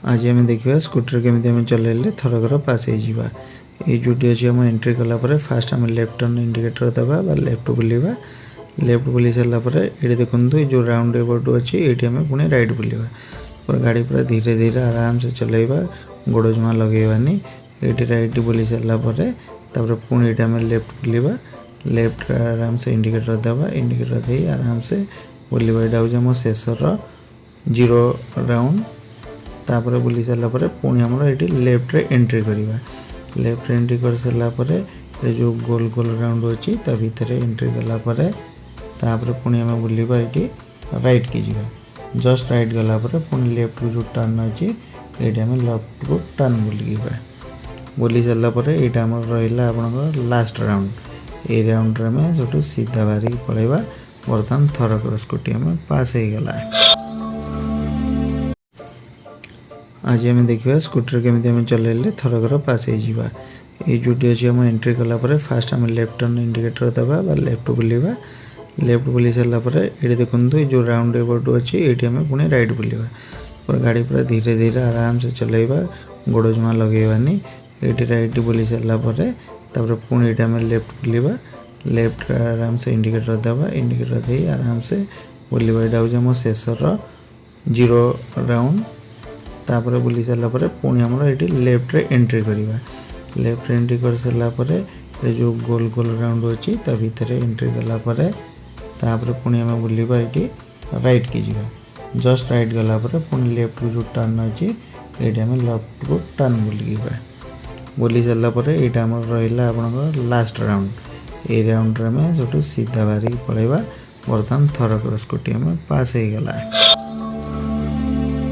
आज आम देखा स्कूटर केमी आम चलैले थरकर पास हो ये जोटी अच्छी आम एंट्री कलापर फास्ट आम लेफ्ट टर्न इंडिकेटर दबा लेफ्ट बुलवा लेफ्ट बुली सारापर ये देखो ये जो राउंड एबर्ड अच्छी ये आम पुणी राइट बुलवा पूरा गाड़ी पूरा धीरे धीरे आराम से चलैबा गोड़ जमा लगेबानी ये राइट बुली सारापर पुणी ये आम लेफ्ट बुलवा लेफ्ट आराम से इंडिकेटर दबा इंडिकेटर दे आराम से बुलवा यहाँ हूँ आम शेषर 0 राउंड तापर बुली सारापर पुणी आमर ये लेफ्ट रे एंट्री करवा लेफ्ट एंट्री कर सारापर ये जो गोल गोल राउंड अच्छी ता भीतर एंट्री कलापर पुणी आम बुलवा ये राइट की जा जस्ट राइट गलापर पुणी लेफ्ट को जो टर्न अच्छी ये आम लेफ्ट को टर्न बुली सारापर यहाँ आम रहा आप लास्ट राउंड ये राउंड में सब सीधा बाहर पलैबा बर्तमान थरकर स्कूटी आम पास हो गला। आज आम देखा स्कूटर केमी आम चलैले थरकर पास हो ये जोटी अच्छी आम एंट्री कलापर फास्ट आम लेफ्ट टर्न इंडिकेटर दबा लेफ्ट बुलवा लेफ्ट बुली सारापर ये देखो ये जो राउंड एबर्ड अच्छी ये आम पुणी राइट बुलवा पूरा गाड़ी पूरा धीरे धीरे आराम से चलैबा गोड़ जमा लगेबानी ये राइट बुली सारापर पुणी ये आम लेफ्ट बुलवा लेफ्ट आराम से इंडिकेटर दबा इंडिकेटर दे आराम से बुलवा यहाँ हूँ आम शेषर 0 राउंड तापर बुली सारापर पुणी आमर ये लेफ्ट रे एंट्री करवा लेफ्ट एंट्री कर सारापर ये जो गोल गोल राउंड अच्छी ता भीतर एंट्री कलापर पुणी आम बुलवा ये राइट की जा जस्ट राइट गलापर पुणी लेफ्ट को जो टर्न अच्छी ये आम लेफ्ट को टर्न बुलवा बुली सारापर यहाँ आम रहा आप लास्ट राउंड ये राउंड में सब सीधा बाहर पलैबा बर्तमान थरकर स्कूटी आम पास हो गला।